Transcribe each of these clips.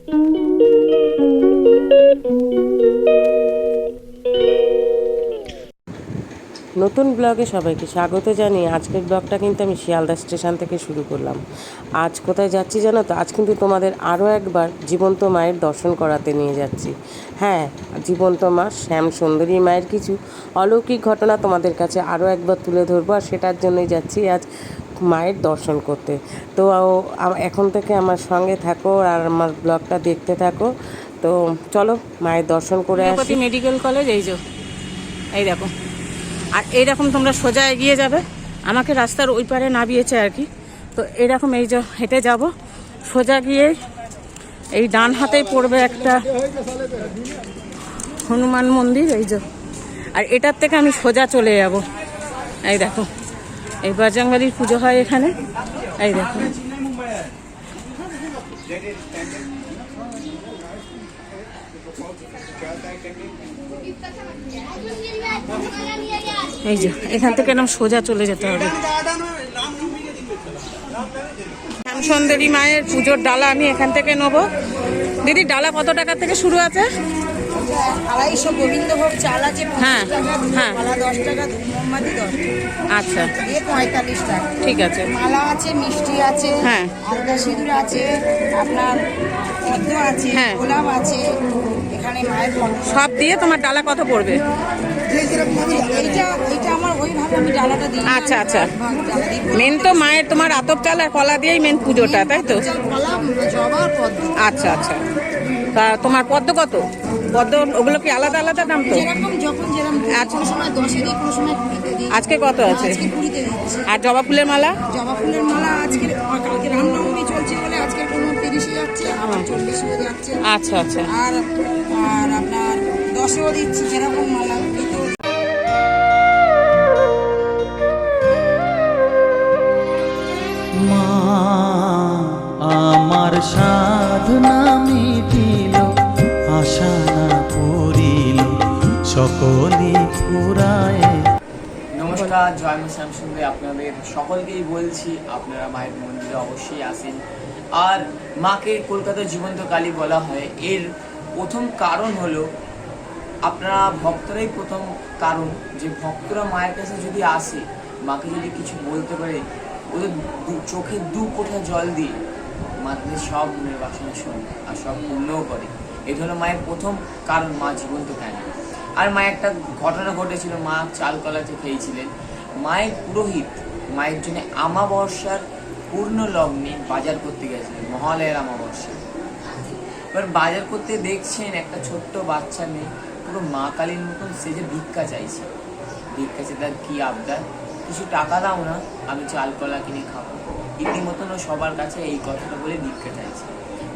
নতুন ব্লগে সবাইকে স্বাগত জানিয়ে আজকের ব্লগটা কিন্তু আমি শিয়ালদা স্টেশন থেকে শুরু করলাম। আজ কোথায় যাচ্ছি জানো তো? আজ কিন্তু তোমাদের আরও একবার জীবন্ত মায়ের দর্শন করাতে নিয়ে যাচ্ছি। হ্যাঁ, জীবন্ত মা শ্যাম সুন্দরী মায়ের কিছু অলৌকিক ঘটনা তোমাদের কাছে আরও একবার তুলে ধরবো, আর সেটার জন্যই যাচ্ছি আজ মায়ের দর্শন করতে। তো এখন থেকে আমার সঙ্গে থাকো আর আমার ব্লগটা দেখতে থাকো। তো চলো মায়ের দর্শন করে আসি। মেডিকেল কলেজ এই দেখো, আর এইরকম তোমরা সোজা এগিয়ে যাবে। আমাকে রাস্তার ওই পারে নামিয়েছে আর কি। তো এইরকম এই যে হেঁটে যাব, সোজা গিয়ে এই ডান হাতেই পড়বে একটা হনুমান মন্দির, এই যে। আর এটার থেকে আমি সোজা চলে যাব। এই দেখো, এই বজরংবলীর পুজো হয় এখানে। এই দেখো, এই যে এখান থেকে নাম সোজা চলে যেতে হবে। শ্যামসুন্দরী মায়ের পুজোর ডালা আমি এখান থেকে নেবো। দিদি, ডালা কত টাকা থেকে শুরু আছে? 250 গোবিন্দভোগ চাল আছে, হ্যাঁ হ্যাঁ, মালা 10 টাকা, মোমবাতি 10 টাকা। আচ্ছা, 45 টাকা। ঠিক আছে। মালা আছে, মিষ্টি আছে, হ্যাঁ, আলতা সিঁদুর আছে, আপনার পদ্ম আছে, হ্যাঁ, গোলাপ আছে। এখানে মায়ের সব দিয়ে তোমার ডালা কত পড়বে? এইটা আমার ওইভাবে আমি ডালাটা দিই। আচ্ছা আচ্ছা, মেন তো মায়ের তোমার আতপ চাল আর কলা দিয়েই মেন পুজোটা, তাই তো? কলা, জবা, পদ্ম। আচ্ছা আচ্ছা, তা তোমার পদ্ম কত? পদ্ম ওগুলো কি আলাদা আলাদা দাম? তো যেরকম যখন যেরকম, কোনো সময় 10-এ দিই, কোনো সময় 20-তে দিই। আজকে কত আছে? আজকে 20-তে দিচ্ছি। আর জবা ফুলের মালা? জবা ফুলের মালা আজকে, কালকে রামনবমী চলছে বলে আজকে কোনো 30-এ যাচ্ছে, আবার 40-এও যাচ্ছে। আচ্ছা আচ্ছা, আর আপনার 10-এও দিচ্ছি, যেরকম মালা। মা আমার সাধনা মিটিল, আশা না পড়িল, সকলে ফুরায়। নমস্কার, জয় মা শ্যামসুন্দরী। আপনাদের সকলকেই বলছি আপনারা মায়ের মন্দিরে অবশ্যই আসেন। আর মাকে কলকাতার জীবন্ত কালী বলা হয়। এর প্রথম কারণ হলো, আপনারা ভক্তরাই প্রথম কারণ, যে ভক্তরা মায়ের কাছে যদি আসে, মাকে যদি কিছু বলতে পারে, ওদের চোখে 2 ফোঁটা জল দিয়ে মা তাদের সব মনের বাসনা শোনে আর সব পূর্ণও করে। এটা হলো মায়ের প্রথম কারণ, মা জীবন্ত কেন। আর মায়ের একটা ঘটনা ঘটেছিল, মা চাল কলাতে খেয়েছিলেন। মায়ের পুরোহিত মায়ের জন্য আমাবস্যার পূর্ণ লগ্নে বাজার করতে গেছিলেন, মহালয়ের আমাবস্যা। এবার বাজার করতে দেখছেন একটা ছোট্ট বাচ্চা মেয়ে পুরো মা কালীর মতন সেজে ভিক্ষা চাইছে। ভিক্ষা চেয়ে তার কি আবদার, কিছু টাকা দাও না, আমি চাল কলা কিনে খাবো। ইতিমতন সবার কাছে এই কথাটা বলে ভিক্ষা চাইছে।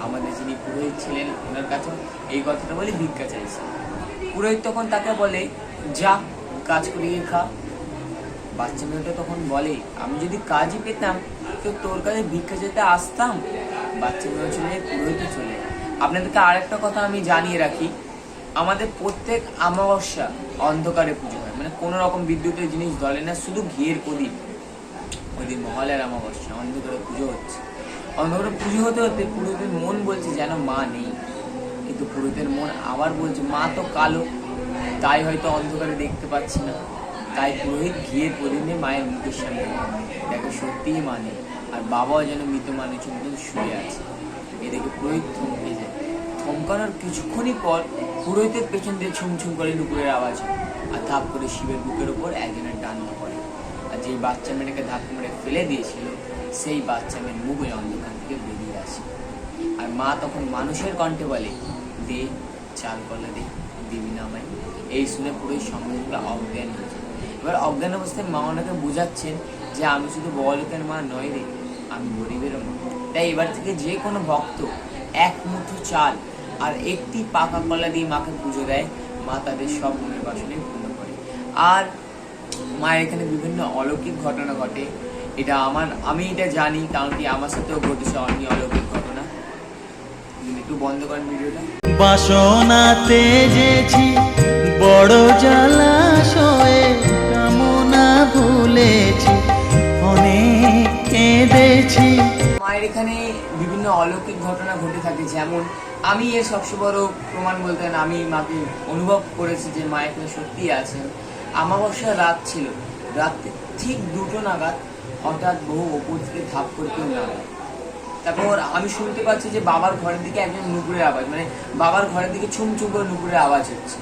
আমাদের যিনি পুরোহিত ছিলেন ওনার কাছেও এই কথাটা বলে ভিক্ষা চাইছে। পুরোহিত তখন তাকে বলে, যা কাজ করিয়ে খা। বাচ্চা মেয়েটা তখন বলে, আমি যদি কাজই পেতাম তো তোর কাছে ভিক্ষা যেতে আসতাম। বাচ্চা মেয়ে চলে, পুরোহিত চলে। আপনাদেরকে আরেকটা কথা আমি জানিয়ে রাখি, আমাদের প্রত্যেক অমাবস্যা অন্ধকারে পুজো হয়, মানে কোনো রকম বিদ্যুতের জিনিস জ্বলে না, শুধু ঘিয়ের প্রদীপ। ওই দিন মহালয়ার অমাবস্যা অন্ধকারে পুজো হচ্ছে। অন্ধকারে পুজো হতে হতে পুরোহিতের মন বলছে যেন মা নেই, কিন্তু পুরোহিতের মন আবার বলছে মা তো কালো, তাই হয়তো অন্ধকারে দেখতে পাচ্ছি না। তাই পুরোহিত ঘিয়ের প্রদীপ নিয়ে মায়ের মুখের সামনে দেখে সত্যিই মা নেই, আর বাবাও যেন মৃত মানুষের মতন শুয়ে আছে। এ দেখে পুরোহিত থমকে যায়। থমকানোর কিছুক্ষণই পর পুরোহিতের পেছন দিয়ে ছুমছুম করে নুপুরের আওয়াজ হয়, আর ধাপ করে শিবের বুকের ওপর একজনের ডান পড়ে। আর যেই বাচ্চা মেয়েটাকে ধাপ মেরে ফেলে দিয়েছিল, সেই বাচ্চা মেয়ের মুখ ওই অন্ধকার থেকে বেরিয়ে আসে। আর মা তখন মানুষের কণ্ঠে বলে, দে চাল কলা দে, দিবি না আমায়। এই শুনে পুরোই সঙ্গে সঙ্গে অজ্ঞান হয়েছে। এবার অজ্ঞান অবস্থায় মা ওনাকে বোঝাচ্ছেন যে আমি শুধু বড়লোকের মা নয় রে, আমি গরিবেরও মা। তাই এবার থেকে যে কোনো ভক্ত 1 মুঠো চাল আর একটি পাকা কলা দিয়ে মাকে পুজো দেয়, মা তাদের সব মনের বাসনে পূর্ণ করে। আর মায়ের এখানে বিভিন্ন অলৌকিক ঘটনা ঘটে। এটা আমি এটা জানি, কারণ কি আমার সাথেও ঘটেছে অনেক অলৌকিক ঘটনা। একটু বন্ধ করেন ভিডিওটা। বাসনাতে যেছি বড় জলাশয়ে, কামনা ভুলেছি, অনেক কেঁদেছি। মায়ের এখানে বিভিন্ন অলৌকিক ঘটনা ঘটে থাকে, যেমন আমি এর সবচেয়ে বড় প্রমাণ বলতে না, আমি মাকে অনুভব করেছি যে মা এখানে সত্যিই আছেন। আমাবস্যার রাত ছিল, রাত্রে ঠিক 2টো নাগাদ হঠাৎ বহু ওপর থেকে ধাপ করে কেউ নাগাদ। তারপর আমি শুনতে পাচ্ছি যে বাবার ঘরের দিকে একজন নুপুরের আওয়াজ, মানে বাবার ঘরের দিকে ছুমছুম করে নুপুরের আওয়াজ হচ্ছে।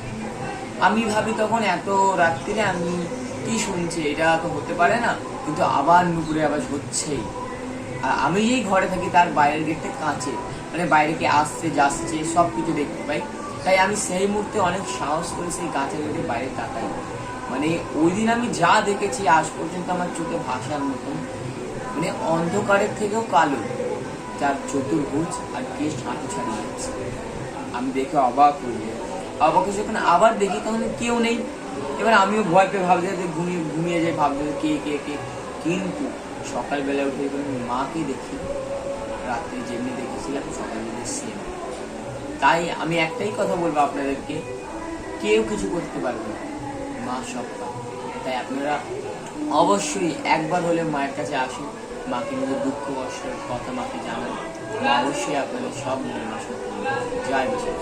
আমি ভাবি তখন এত রাত্রিরে আমি কি শুনছি, এটা তো হতে পারে না, কিন্তু আবার নুপুরের আওয়াজ হচ্ছেই। আর আমি যেই ঘরে থাকি তার বাইরের গেটটা কাঁচে, মানে বাইরে কে আসছে যাচ্ছে সব কিছু দেখতে পাই। তাই আমি সেই মুহূর্তে অনেক সাহস করে সেই গাছের গেটে বাইরে তাকাই। মানে ওই দিন আমি যা দেখেছি আজ পর্যন্ত আমার চোখে ভাষার মতন, মানে অন্ধকারের থেকেও কালো, যার চতুর্ভুজ আর কেশ হাঁটু ছাড়িয়ে যাচ্ছে। আমি দেখে অবাক হয়ে যাই। অবাকে যখন আবার দেখি তখন কেউ নেই। এবার আমিও ভয় পেয়ে ভাবতে ঘুমিয়ে যাই, ভাবতে কে কে কে। কিন্তু সকালবেলা উঠে যখন মাকে দেখি, রাত্রে যেমনি দেখেছিলাম সকালবেলা সেম। তাই আমি একটাই কথা বলবো আপনাদেরকে, কেউ কিছু করতে পারবে না, মা সব পারে। তাই আপনারা অবশ্যই একবার হলে মায়ের কাছে আসুন, মাকে নিজের দুঃখ কষ্টের কথা মাকে জানান, অবশ্যই আপনাদের সব মনে নষ্ট করবে। জয় বিষ্ণু।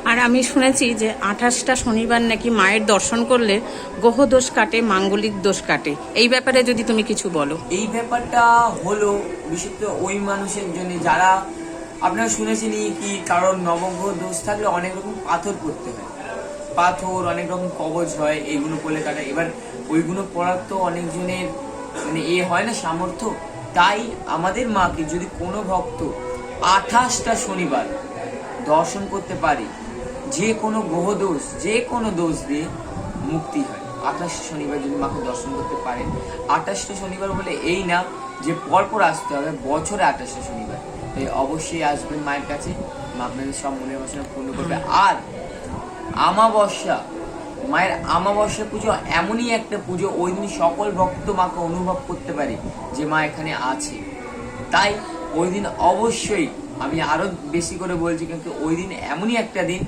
আর আমি শুনেছি যে 28টা শনিবার নাকি মায়ের দর্শন করলে গ্রহ দোষ কাটে, মাঙ্গলিক দোষ কাটে। এই ব্যাপারে যদি তুমি কিছু বলো। এই ব্যাপারটা হলো বিশেষত ওই মানুষের জন্য যারা, আপনারা শুনেছেনই কি কারোর নবগ্রহ দোষ থাকলে অনেক রকম পাথর পড়তে হয়, পাথর অনেক রকম কবচ হয়, এইগুলো করলে কাটে। এবার ওইগুলো পড়ার তো অনেকজনের মানে হয় না সামর্থ্য। তাই আমাদের মাকে যদি কোনো ভক্ত 28টা শনিবার দর্শন করতে পারে, যে কোনো গ্রহ দোষ, যে কোনো দোষ দিয়ে মুক্তি হয়। 28টা শনিবার যদি মাকে দর্শন করতে পারেন, 28টা শনিবার বলে এই না যে পরপর আসতে হবে, বছরে 28টা শনিবার। তাই অবশ্যই আসবেন মায়ের কাছে, মা আপনাদের সব মনের বাসনা পূর্ণ করবে। আর আমাবস্যা, মায়ের আমাবস্যা পুজো এমনই একটা পুজো, ওই দিন সকল ভক্ত মাকে অনুভব করতে পারে যে মা এখানে আছে। তাই ওই দিন অবশ্যই, আমি আরো বেশি করে বলছি, কিন্তু ওই দিন এমনই একটা দিন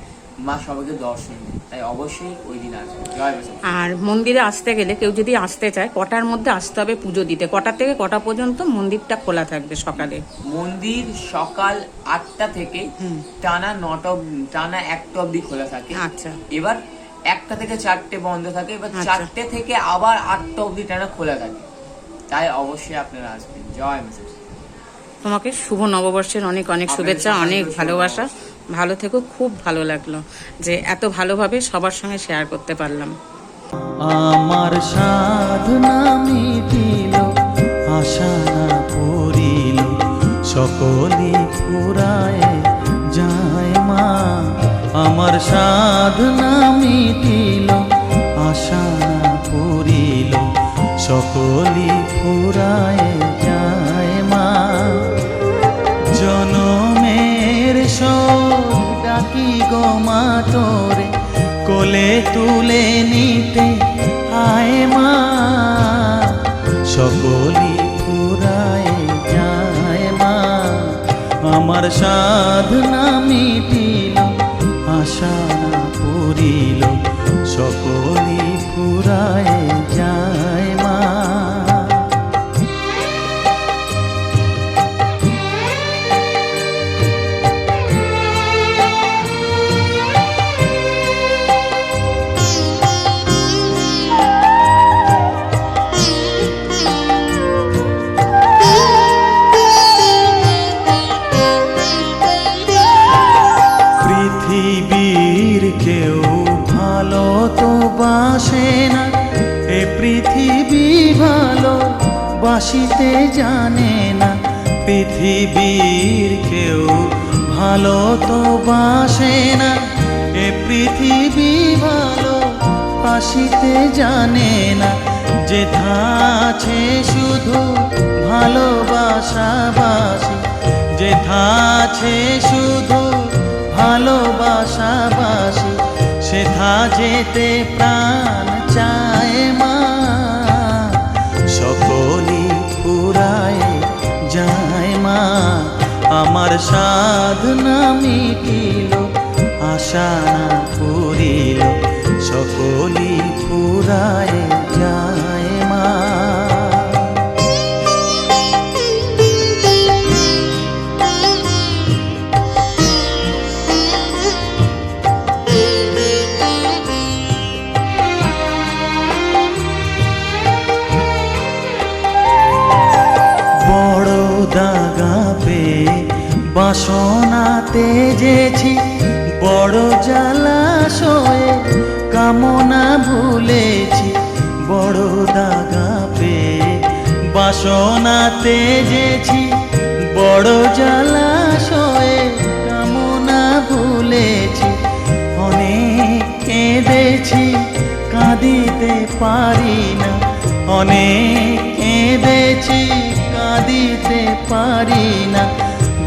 মা সবাইকে দর্শন দেয়। তাই অবশ্যই ওই দিন আসবে। জয় বিষ্ণু। আর মন্দিরে আসতে গেলে কেউ যদি আসতে চায়, কটার মধ্যে আসতে হবে পুজো দিতে? কটা থেকে কটা পর্যন্ত মন্দিরটা খোলা থাকবে সকালে? মন্দির সকাল 8টা থেকে টানা 1টা অবধি খোলা থাকে। আচ্ছা। এবার 1টা থেকে 4টে বন্ধ থাকে, এবার আচ্ছা। 4টে থেকে আবার 8টা অবধি টানা খোলা থাকে। তাই অবশ্যই আপনারা আসবেন। জয় বিষ্ণু। তোমাকে শুভ নববর্ষের অনেক অনেক শুভেচ্ছা, অনেক ভালোবাসা। ভালো থেকো। খুব ভালো লাগলো যে এত ভালোভাবে সবার সঙ্গে শেয়ার করতে পারলাম। আমার সাধনা মিটিল, আশা না পড়িল, সকলি ফুরায় যায় মা। আমার সাধনা মিটিল, আশা না পড়িল, সকলি ফুরায় যায় মা। জনমের শোক ডাকি গো মা তোরে, কোলে তুলে নিতে আয় মা। সকলি ফুরায় যায় মা। আমার সাধনা মিটিল, আশা না পূরিল, সকলি ফুরায় যায় মা। পৃথিবীর কেউ ভালো তো বাসে না, এ পৃথিবী ভালো বাসিতে জানে না। পৃথিবীর কেউ ভালো তো বাসে না, এ পৃথিবী ভালো বাসিতে জানে না। যেথা আছে শুধু ভালোবাসাবাসি, যেথা আছে শুধু ভালোবাসাবাসি, সেথা যেতে প্রাণ চায় মা। সকলি ফুরায় যায় মা। আমার সাধনা মিটিল, আশা না পূরিল, সকলি ফুরায় যায় মা। তেজেছি বড় জলাশয়ে, কামনা ভুলেছি বড় দাগা পেয়ে। বাসনা তেজেছি বড় জলাশয়ে, কামনা ভুলেছি অনেক কেঁদেছি কাঁদিতে পারি না, অনেক কেঁদেছি কাঁদিতে পারি না।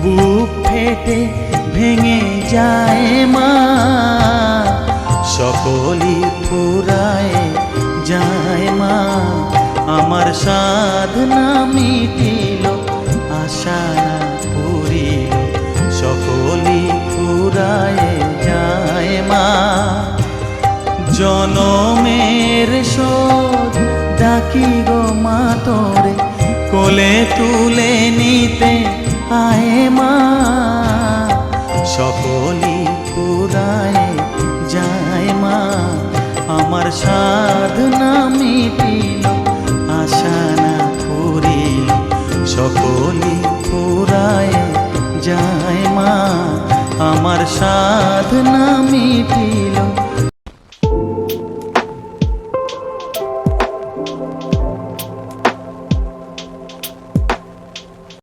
বুক ফেটে ভেঙে যায় মা, সকলই ফুরায় যায় মা। আমার সাধনা মিটিল, আশা না পুরিল, সকলই ফুরায় যায় মা। জনমের শোধ ডাকি গো মা তোরে, কোলে তুলে নিতে আয় মা। সকলই ফুরায় যায় মা, আমার সাধনা মিটিল, আশা না পুরিল, সকলই ফুরায় যায় মা। আমার সাধনা মিটিল,